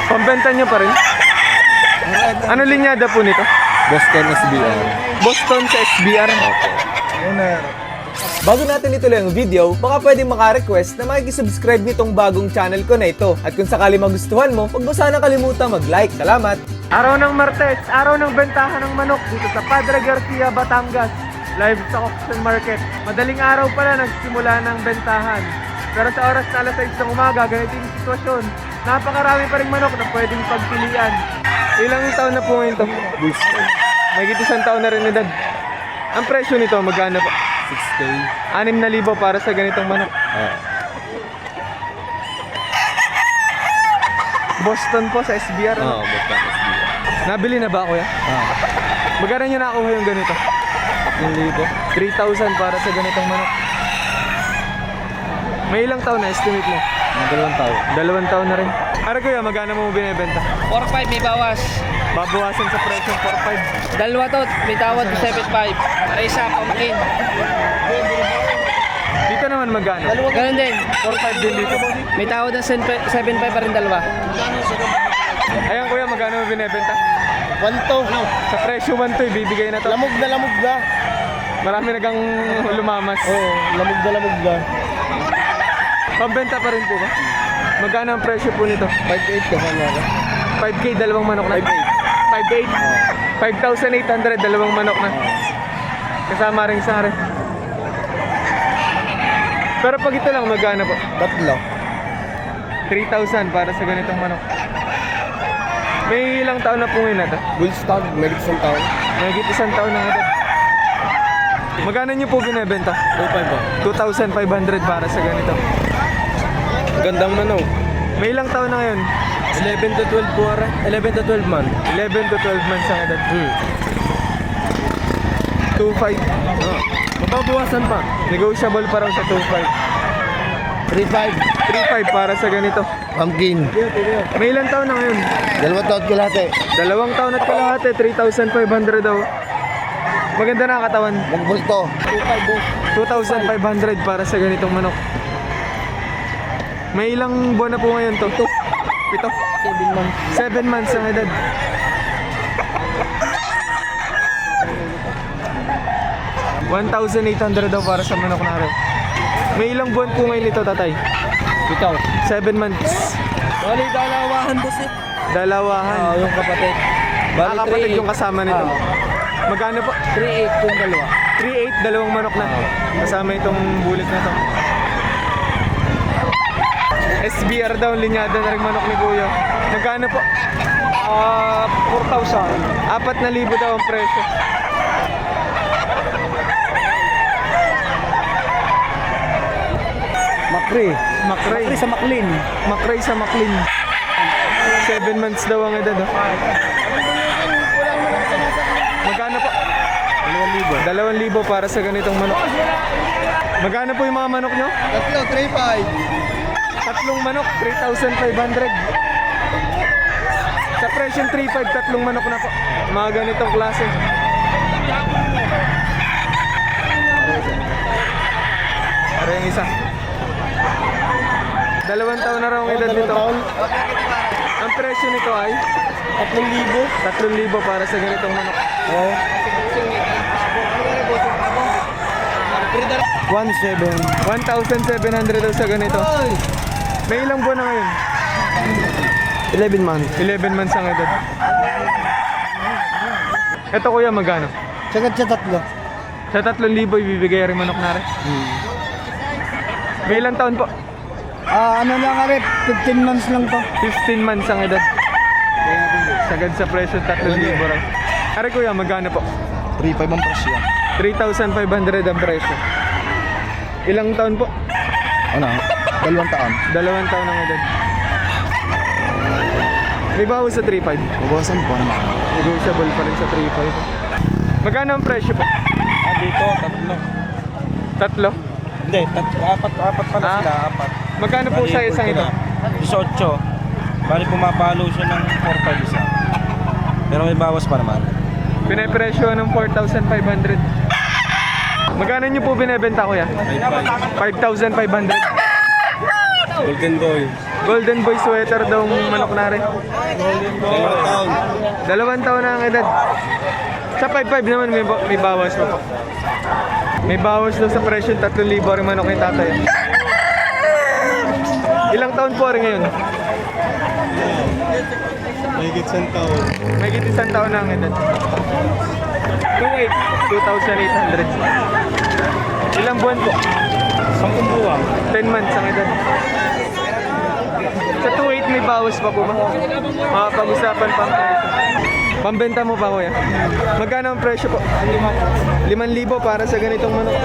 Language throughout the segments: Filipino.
Pambenta nyo pa rin? Ano linyada po nito? Boston SBR. Boston sa SBR. Bago natin ituloy ang video, baka pwedeng maka-request na makikisubscribe nitong bagong channel ko na ito. At kung sakali magustuhan mo, huwag mo sana kalimutan mag-like. Salamat! Araw ng Martes, araw ng bentahan ng manok dito sa Padre Garcia, Batangas. Live sa auction market. Madaling araw pala nagsimula ng bentahan. Pero sa oras na alas 6 ng umaga, ganito yung sitwasyon. Napakarami pa ring manok na pwedeng pagpilian. Ilang taon na po ngayon to? May isang taon na rin edad. Ang presyo nito, magkano po? 6K. 6,000 para sa ganitong manok. Boston po sa SBR. Oo, Boston SBR. Nabili na ba, kuya? Magkano nyo nakuha yung ganito? 3,000 para sa ganitong manok. May ilang taon na estimate mo? Mga 2 taon. 2 taon na rin. Ara kuya, magkano mo binibenta? 4-5 may bawas. Babawasan sa presyong 4,500. Dalawa to, may tawad 7-5. Para isa, pumpkin. Dito naman magkano? Ganun din. 4,500 din dito. May tawad ng 7-5 pa rin dalawa. Ayan kuya, magkano mo binibenta? 1 to. Sa presyo 1 to, ibibigay na to. Lamog na. Marami nagang lumamas. Oo, lamog na. Pambenta pa rin po ba? Magkano ang presyo po nito? 5.8 kasama ako. 5K, dalawang manok na. 5,800. 5,800, dalawang manok na. Kasama rin sa rin. Pero pag ito lang, magkano po? 3. 3,000 para sa ganitong manok. May ilang taon na po ngayon na to? Bullstag, may isang taon. Mahigit isang taon na edad. Magkano nyo po binibenta? 2,500 para sa ganito. Gandang manok. May ilang taon na ngayon? 11 to 12 po, 11 to 12 month. 11 to 12 months ang edad. 2,500. Mababawasan pa. Negotiable pa raw sa 2,500. 3.5. 3,500 para sa ganito. Pumpkin. May ilang taon na ngayon? 2 taon kalahati. 2 taon at kalahati, 3,500 daw. Maganda na ang katawan. Magbulto. 2,500 para sa ganitong manok. May ilang buwan na po ngayon to? 7 months. 7 months ang edad. $1,800 daw para sa manok na rin. May ilang buwan po ngayon ito, tatay? Ikaw. 7 months. Bali, dalawahan po si. Dalawahan. Yung kapatid. Bali, Kapatid yung kasama nito. Magkano po? 3.8 kung dalawa. 3,800, dalawang manok na. Kasama itong bulit na to. SBR daw, linyada na rin manok ni Kuya. Magkano po? 4,000. 4,000 daw ang presyo. Makri. Makray. Makri sa Maklin. Makray sa Maklin. 7 months daw ang edad. Magkano po? 2,000 para sa ganitong manok. Magkano po yung mga manok nyo? 3.5. Tatlong manok, 3,500. Sa presyong 3,500, tatlong manok na po. Mga ganitong klase. Para yung isa. 2 taon na raw ang edad nito. Ang presyo nito ay 3,000 para sa ganitong manok. 1,700 daw sa ganito. May ilang buwan na ngayon? 11 months. 11 months ang edad. Ito kuya, magkano? Sagad sa 3. Sa 3,000 ibibigay rin manok na rin. May ilang taon po? Ano lang arit, 15 months lang to. 15 months ang edad. Sagad sa presyo, 3,000 raw. Ari kuya, magkano po? 3.5 ang presyo. 3,500 ang presyo. Ilang taon po? Ano? 2 taon. 2 taon ang edad. May bawas sa 3,500. Babawasan po naman. Negotiable pa rin sa 3,500. Magkano ang presyo po? Dito, 3. 3? Hindi, 4 pala Ah. sila, 4. Magkano po sa isang ito? 18. Bali pumapalo siya ng 4.5 isa. Pero may bawas pa naman. Pinapresyo ng 4,500. Magkano nyo po binibenta kuya? 5,500. Golden Boy. Golden Boy sweater daw ang manok na rin. 2 taon na ang edad. Sa 5.5 naman may bawas pa po. May bawas daw sa presyo 3,000 rin manok ni tatay. Ilang taon po rin ngayon? Mahigit 100 taon. May isang taon na ang edad. 2,800. Ilang buwan po? 10 buwan. 10 months ang edad. Sa 2.8 may bawas pa po ba? Makapag-usapan pa ang presyo. Pambenta mo pa kuya? Magkano ang presyo po? 5,000 para sa ganitong manok.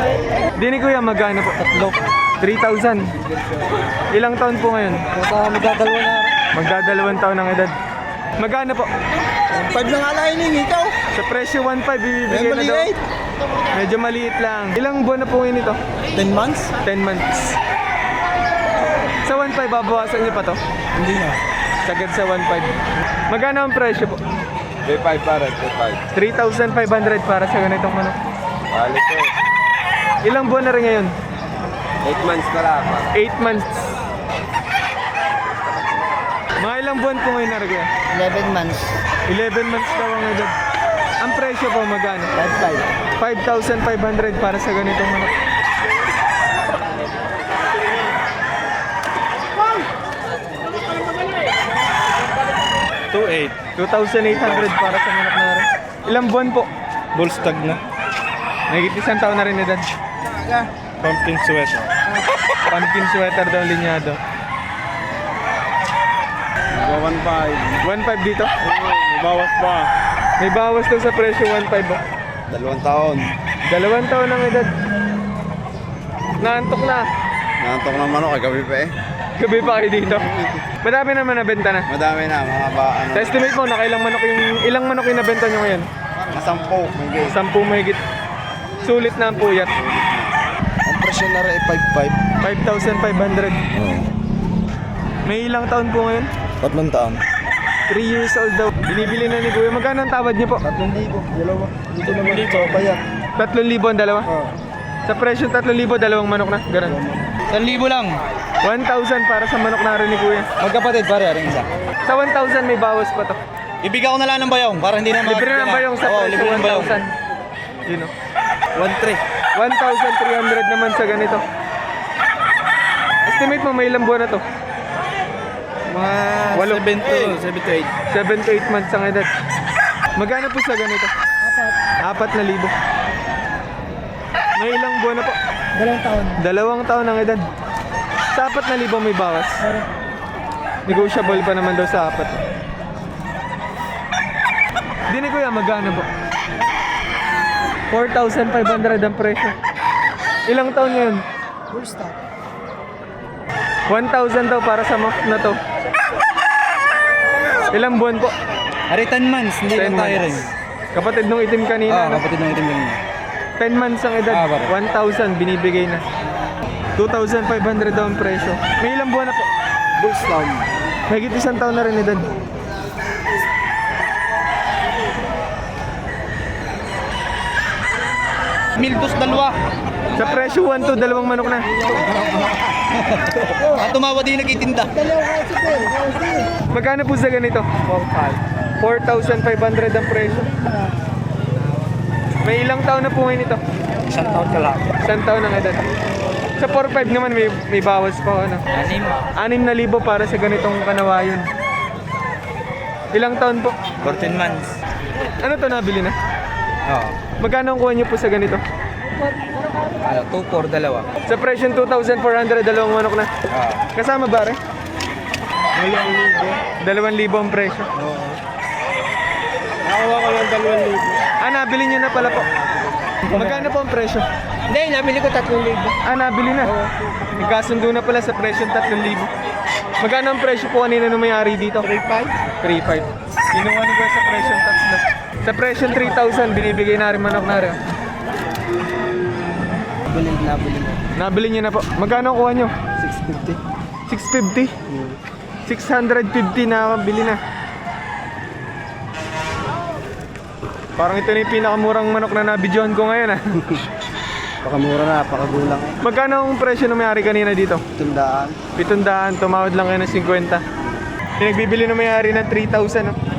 Dini kuya, magkano po? 3,000. Ilang taon po ngayon? Magdadalawa na. Magdadalawang taon ang edad. Magkano po? 5 na nga lang ikaw. Sa presyo 1.5 bibigay na daw. Medyo maliit lang. Ilang buwan na po ngayon ito? 10 months? 10 months. Sa 1.5 babawasan niyo pa to? Hindi na. Sagad sa 1.5. Magkano ang presyo po? 3,500 para, 3,500. 3,500 para sa ganitong manok. Bali po. Ilang buwan na rin ngayon? 8 months na lang. 8 months. Mga ilang buwan po ngayon na rin kuya? 11 months. 11 months daw ang edad. Ang presyo po magkano? 5,500 para sa ganitong manok. $2,800. 2,800 para sa manok na rin. Ilang buwan po? Bullstag na. Nagigit isang taon na rin edad. Pumpkin sweater. Pumpkin sweater daw linyado. 1,500. 1.5 dito? Bawas pa. May bawas daw sa presyo 1.5 ba? 2 taon. 2 taon ang edad. Naantok na. Nantok ng manok, gabi pa eh. Gabi pa kayo dito. Madami naman nabenta na. Madami na, mga ano. Sa estimate mo, ilang manok yung nabenta nyo ngayon? Mga 10, may gate. 10 mahigit. Sulit na ang puyat. Ang presyo na rin 5,500. 5,500. May ilang taon po ngayon? 3 taon. 3 years old daw. Binibili na ni Kuya. Magkano ang tawad niyo po? 3,000. Dalawa. Dito naman ito, bayat. 3,000 ang dalawa? Sa presyo 3,000, dalawang manok na. Ganun. 1,000 lang. 1,000 para sa manok na rin ni Kuya. Magkapatid pare, rin isa. Sa 1,000 may bawas pa to. Ibigay ko na lang ng bayong para hindi na Libre na ba yung sa presyo libre ng bayong. 1,000? Yun o. 1,300. 1,300 naman sa ganito. Estimate mo may ilang buwan na to? Mga 7 to 8 months ang edad. Magkano po sa ganito? 4,000. May ilang buwan na po? 2 taon ang edad. Sa 4,000 may bawas. Negotiable pa naman daw sa 4. Di ni Kuya, magkano po? 4,500 ang presyo. Ilang taon ngayon? 1,000 daw para sa manok na to. Ilang buwan po? Ari 10 months, hindi 10 lang tayo rin. months. Kapatid nung itim kanina, no? Kapatid ng itim lang. 10 months ang edad, pare. 1,000 binibigay na. 2,500 daw ang presyo. May ilang buwan na po? Bullstag. Mahigit isang taon na rin edad. Milbus dalawa. Sa presyo 1 to, dalawang manok na. At tumawa din nagtitinda. Magkano po sa ganito? 4,500 ang presyo. May ilang taon na po ngayon ito? Isang taon ka lang. Isang taon ang edad. Sa 4,500 naman may bawas pa ano. 6,000 para sa ganitong kanawayon. Ilang taon po? 14 months. Ano to, nabili na? Oo. Magkano ang kuha niyo po sa ganito? 2-4, dalawa. Sa presyo 2,400, dalawang manok na. Oo. Kasama ba rin? 2,000 ang presyo. Nakakuha ko lang 2,000. Nabili niyo na pala po. Magkano po ang presyo? Hindi, nabili ko 3,000. Nabili na. Nagkasundo na pala sa presyo 3,000. Magkano ang presyo po kanina nung may-ari dito? 3,500. 3,500. Kinuha ni Kuya sa presyo 3,000. Sa presyo 3,000, binibigay na rin manok na rin. Nabili niyo na po. Magkano ang kuha niyo? 650. 650 na bili na. Parang ito na yung pinakamurang manok na nabidyohan ko ngayon Pakamura na, pakagulang eh. Magkano ang presyo ng may-ari kanina dito? Tundaan. 700, tumawad lang kayo ng 50. Pinagbibili ng may-ari ng 3,000. No?